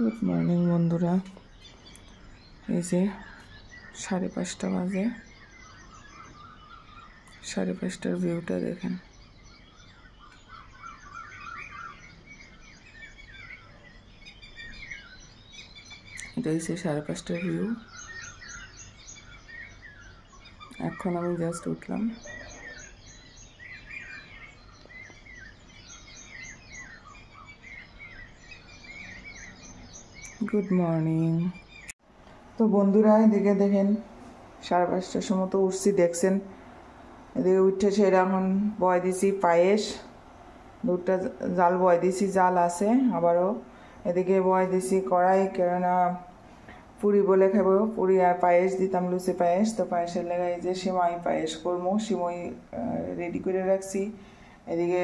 Good morning বন্ধুরা, এই যে 5:30 বাজে। 5:30টার ভিউটা দেখেন। এটা হচ্ছে 5:30টার ভিউ। এখন আমি জাস্ট উঠলাম। Good morning. তো বন্ধুরা এদিকে দেখেন 5:30টার সময় তো উঠছি, দেখছেন। এদিকে উঠে সেটা এখন বয় দিছি পায়েস, দুধটা জাল বয় দিছি, জাল আছে আবারও। এদিকে বয় দিছি কড়াই, কেননা পুরি বলে খাবো, পুরি আর পায়েস দিতাম, লুচি পায়েস। তো পায়েসের লেগে এই যে সিমাই পায়েস করবো, সিমাই রেডি করে রাখছি। এদিকে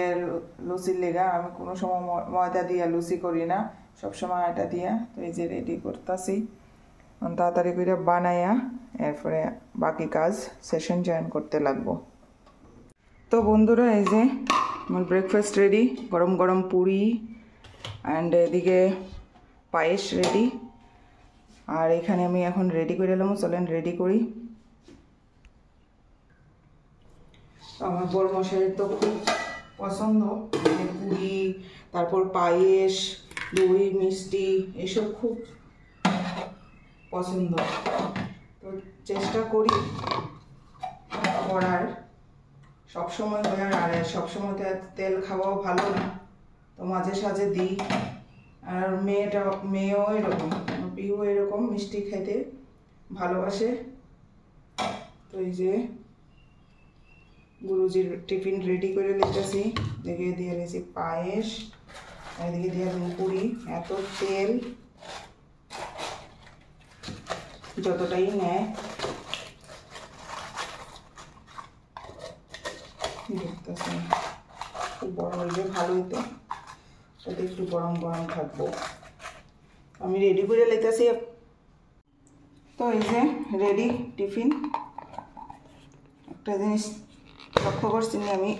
লুচির লেগা আমি কোনো সময় ময়দা দিয়া লুচি করি না, সবসময় আটা দিয়া। তো এই যে রেডি করতেছি, তাড়াতাড়ি করে বানাইয়া এরপরে বাকি কাজ সেশন জয়েন করতে লাগবো। তো বন্ধুরা এই যে আমার ব্রেকফাস্ট রেডি, গরম গরম পুরি অ্যান্ড এদিকে পায়েস রেডি। আর এখানে আমি এখন রেডি করে এলাম, চলেন রেডি করি। আমার বড় মশাইয়ের তো খুব পছন্দ পুরি, তারপর পায়েস, দই, মিষ্টি, এসব খুব পছন্দ। তো চেষ্টা করি করার, সবসময় হয় আর সবসময় তেল খাওয়াও ভালো না, তো মাঝে সাঝে দিই। আর মেয়েও এরকম, পিউ এরকম মিষ্টি খেতে ভালোবাসে। তো এই যে গুরুজির টিফিন রেডি করে নিতেছি। দেখে দিয়ে নিয়েছি পায়েস, এদিকে দিয়ে পুরি। এত তেল যতটাই নেয় দেখতেছি, খুব বড় হইলে ভালো হইতো, তাতে একটু গরম গরম থাকবো। আমি রেডি করে নিতেছি। তো এই যে রেডি টিফিন। একটা জিনিস লক্ষ্য করছি, আমি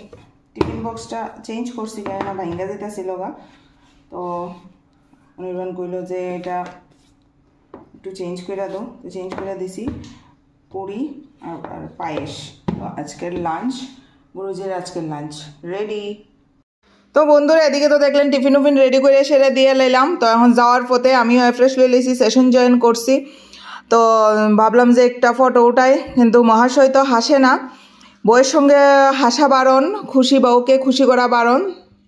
টিফিন বক্সটা চেঞ্জ করছি, কেননা ভাঙ্গা যেতেছিল গা। তো অনির্বাণ কইলো যে এটা একটু চেঞ্জ করে দাও, তো চেঞ্জ করে দিছি। পুরি আর পায়েস। তো আজকের লাঞ্চ, গুরুজির আজকের লাঞ্চ রেডি। তো বন্ধুরা এদিকে তো দেখলেন টিফিন উফিন রেডি করে সেরে দিয়ে লাইলাম। তো এখন যাওয়ার পথে আমিও ফ্রেশ লয়ে লেছি, সেশন জয়েন করছি। তো ভাবলাম যে একটা ফটো উঠাই, কিন্তু মহাশয় তো হাসে না, বউয়ের সঙ্গে হাসা বারণ, খুশি বউকে খুশি করা বারণ,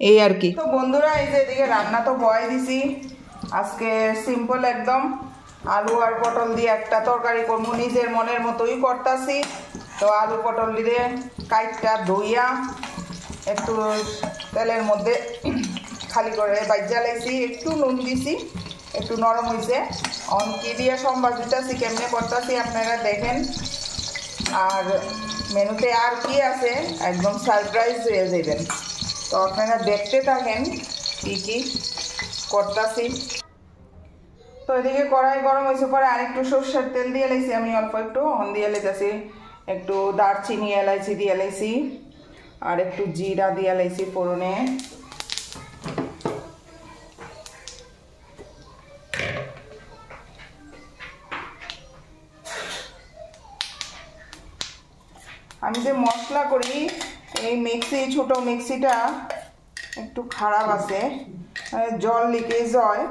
এই আর কি। তো বন্ধুরা এই যে এদিকে রান্না তো বয় দিছি। আজকে সিম্পল একদম আলু আর পটল দিয়ে একটা তরকারি করবো, নিজের মনের মতোই করতেছি। তো আলু পটল দিয়ে কাইটটা ধুইয়া একটু তেলের মধ্যে খালি করে বাইজা লাইছি, একটু নুন দিছি, একটু নরম হয়েছে। অনকি দিয়ে সম্বাদ দিতেছি, কেমনে করতেছি আপনারা দেখেন। আর মেনুতে আর কি আছে একদম সারপ্রাইজ হয়ে যাবেন, তো আপনারা দেখতে থাকেন কি কি করতেছি। তো এদিকে কড়াই গরম হয়েছে, পরে আরেকটু সর্ষের তেল দিয়ে লাইছি আমি, অল্প একটু দিয়ে লাইতেছি। একটু দারচিনি এলাইচি দিয়ে লাইছি, আর একটু জিরা দিয়ে লাইছি ফোড়নে। আমি যে মশলা করি, এই মিক্সি, ছোট মিক্সিটা একটু খারাপ আছে, জল লিকেজ হয়,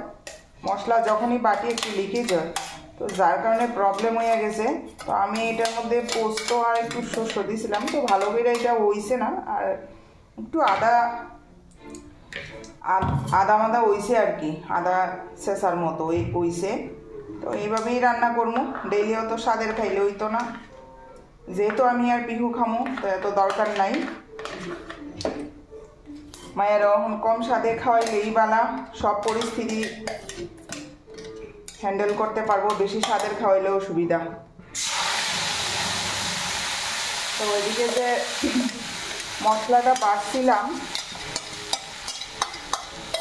মশলা যখনই বাটি একটু লিকেজ হয়, তো যার কারণে প্রবলেম হয়ে গেছে। তো আমি এটার মধ্যে পোস্ত আর একটু শস্য দিয়েছিলাম, তো ভালো করে এটা হইছে না। আর একটু আদা হইছে আর কি, আদা শেষার মতো হইছে। তো এইভাবেই রান্না করবো, ডেইলিও তো স্বাদের খাইলে হইতো না, যেহেতু আমি আর পিহু খামো, তো এত দরকার নাই। মায়ের এখন কম স্বাদে খাওয়াইলেই বালা, সব পরিস্থিতি হ্যান্ডেল করতে পারবো, বেশি স্বাদের খাওয়াইলেও সুবিধা। তো ওইদিকে যে মশলাটা বাটছিলাম,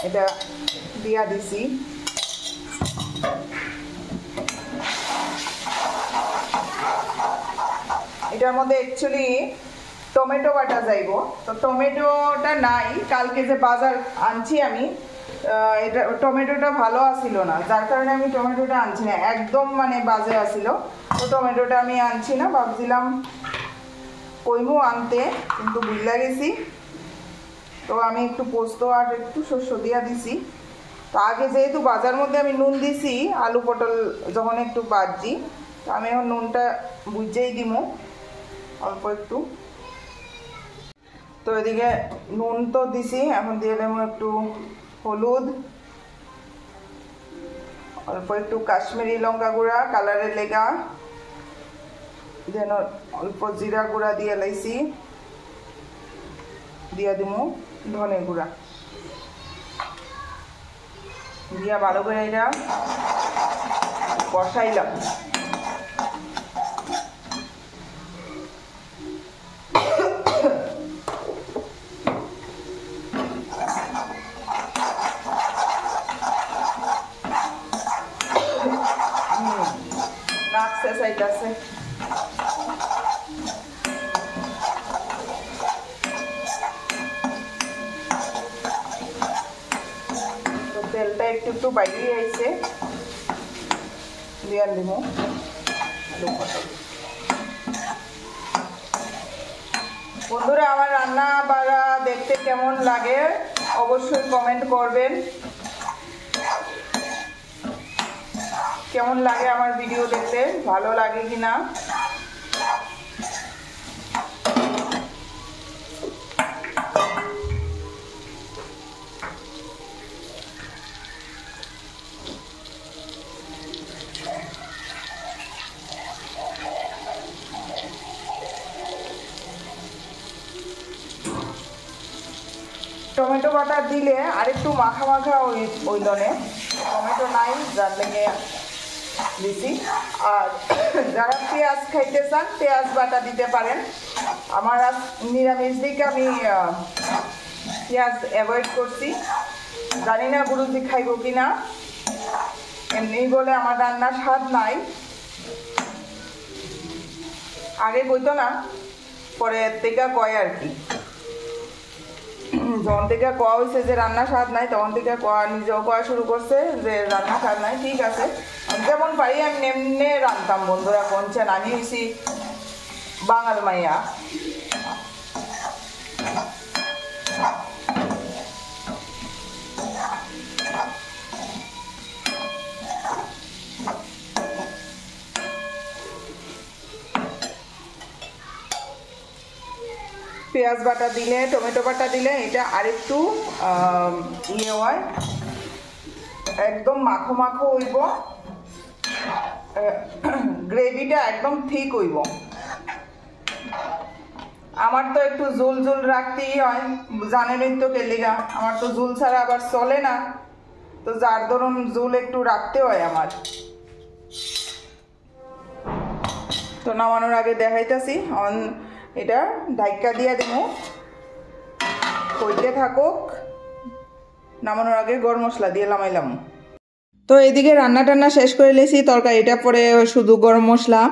এটা দিয়া দিছি। এটার মধ্যে অ্যাকচুয়ালি টমেটো বাটা যাইব, তো টমেটোটা নাই, কালকে যে বাজার আনছি আমি এটা টমেটোটা ভালো আসিল না, যার কারণে আমি টমেটোটা আনছি না, একদম মানে বাজে আসিল। তো টমেটোটা আমি আনছি না, ভাবছিলাম কইমু আনতে, কিন্তু ভুলে গেছি। তো আমি একটু পোস্ত আর একটু শস্য দিয়া দিছি। তো আগে যেহেতু বাজার মধ্যে আমি নুন দিছি আলু পটল যখন একটু বাজি, তো আমি এখন নুনটা বুঝেই দিব অল্প একটু। তো এদিকে নুন তো দিছি, এখন দিয়ে দেবো একটু হলুদ, অল্প একটু কাশ্মীরি লঙ্কা গুঁড়া কালারের লেগা, দেন অল্প জিরা গুঁড়া দিয়ে লাইছি, দিয়া দিমু ধনে গুঁড়া দিয়া ভালো করে এটা কষাইলাম। নাচছে চাইতেছে। তেলটা একটু একটু বাইরে আইছে, দিয়ে দিব আলু পটল। বন্ধুরা আমার রান্না বাড়া দেখতে কেমন লাগে অবশ্যই কমেন্ট করবেন। কেমন লাগে আমার ভিডিও দেখতে, ভালো লাগে কিনা। টমেটো বাটা দিলে আরেকটু মাখা মাখা ওই দনে, টমেটো নাই যার লেগে দিছি। আর যারা পেঁয়াজ খাইতে চান পেঁয়াজ বাটা দিতে পারেন। আমার আজ নিরামিষ দিকে আমি পেঁয়াজ অ্যাভয়েড করছি, জানি না গুরুজি খাইব কিনা, এমনি বলে আমার রান্নার স্বাদ নাই। আগে কইতো না, পরে থেকে কয় আর কি। যখন থেকে কোয়া হয়েছে যে রান্না স্বাদ নাই, তখন থেকে নিজেও কোয়া শুরু করছে যে রান্না স্বাদ নাই। ঠিক আছে, যেমন পারি আমি এমনি রান্তাম। বন্ধুরা কোনছেন, আমি হয়েছি বাঙাল মাইয়া। পেঁয়াজ বাটা দিলে টমেটো বাটা দিলে এটা আরেকটু ইয়ে হয়, একদম মাখো মাখো হইব, গ্রেভিটা একদম ঠিক হইব। আমার তো একটু ঝোল ঝোল রাখতেই হয়, জানেনই তো কেলিগা, আমার তো ঝোল ছাড়া আবার চলে না। তো যার ধরুন ঝোল একটু রাখতে হয় আমার। তো নামানোর আগে দেখাইতেছি, এটা ঢাইকা দিয়ে দিব, কইতে থাকুক। নামানোর আগে গরম মশলা দিয়ে নামাইলাম। তো এদিকে রান্না টান্না শেষ করে লেছি, তরকারিটা পরে শুধু গরম মশলা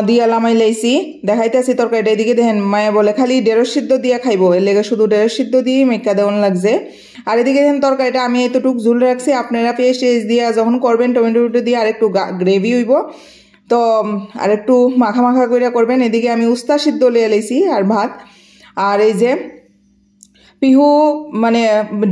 দিয়া লামাই লাইছি, দেখাইতেছি তরকারিটা। এদিকে দেখেন মায়া বলে খালি ঢেঁড়স সিদ্ধ দিয়ে খাইবো, এর লেগে শুধু ঢেঁড়স সিদ্ধ দিয়ে মেকা দেওয়ান লাগছে। আর এদিকে দেখেন তরকারিটা আমি এতটুকু ঝুল রাখছি, আপনারা পেঁয়াজ টেস্ট দিয়ে যখন করবেন টমেটো দিয়ে আর একটু গ্রেভি হইব, তো আর একটু মাখা মাখা করে করবেন। এদিকে আমি উস্তা সিদ্ধ লিয়ে লাইছি আর ভাত। আর এই যে পিহু মানে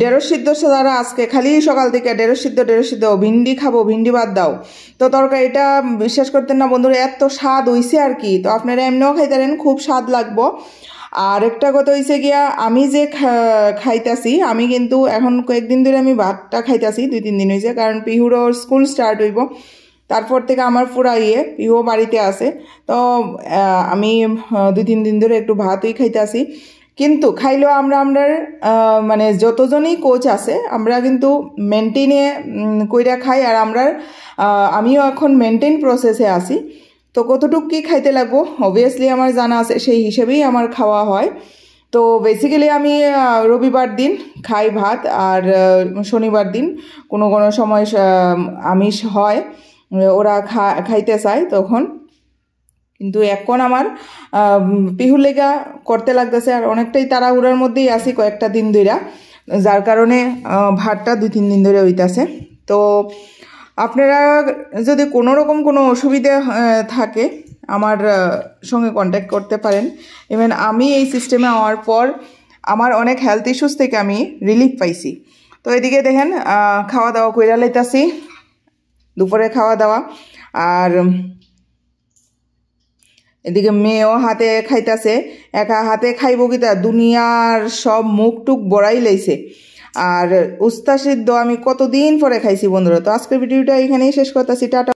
ঢেঁড়স সিদ্ধ ছাড়া আজকে খালি সকাল থেকে ঢেঁড়স সিদ্ধ, ভিন্ডি খাবো, ভিন্ডি বাদ দাও। তো তরকারিটা বিশ্বাস করতেন না বন্ধুরা, এত স্বাদ হইছে আর কি। তো আপনারা এমনিও খাইতে পারেন, খুব স্বাদ লাগবো। আর একটা কথা হয়েছে গিয়া, আমি যে খাইতাছি, আমি কিন্তু এখন কয়েকদিন ধরে আমি ভাতটা খাইতাছি, 2-3 দিন হয়েছে, কারণ পিহুরও স্কুল স্টার্ট হইব। তারপর থেকে আমার পুরা পিহু বাড়িতে আছে, তো আমি 2-3 দিন ধরে একটু ভাতই খাইতাছি। কিন্তু খাইলেও আমরা মানে যতজনই কোচ আছে আমরা কিন্তু মেনটেনে কইরা খাই। আর আমিও এখন মেনটেন প্রসেসে আছি। তো কতটুকু কী খাইতে লাগবো অবভিয়াসলি আমার জানা আছে, সেই হিসেবেই আমার খাওয়া হয়। তো বেসিক্যালি আমি রবিবার দিন খাই ভাত, আর শনিবার দিন কোনো কোনো সময় আমিষ হয়, ওরা খাইতে চায় তখন। কিন্তু এখন আমার পিহুর লেগা করতে লাগতেছে, আর অনেকটাই তাড়াহুড়ার মধ্যেই আছি কয়েকটা দিন ধইরা। যার কারণে ভাতটা 2-3 দিন ধরে হইতাছে। তো আপনারা যদি কোনো রকম কোনো অসুবিধা থাকে আমার সঙ্গে কন্ট্যাক্ট করতে পারেন। ইভেন আমি এই সিস্টেমে হওয়ার পর আমার অনেক হেলথ ইস্যুস থেকে আমি রিলিফ পাইছি। তো এদিকে দেখেন খাওয়া দাওয়া কইরা লাইতাছি, দুপুরে খাওয়া দাওয়া, আর এদিকে মেয়েও হাতে খাইতাছে। একা হাতে খাইব কি তা, দুনিয়ার সব মুখ টুক বড়াই লাইছে। আর উস্তা সিদ্ধ আমি কতদিন পরে খাইছি বন্ধুরা। তো আজকের ভিডিওটা এখানেই শেষ করতেছি, টাটা।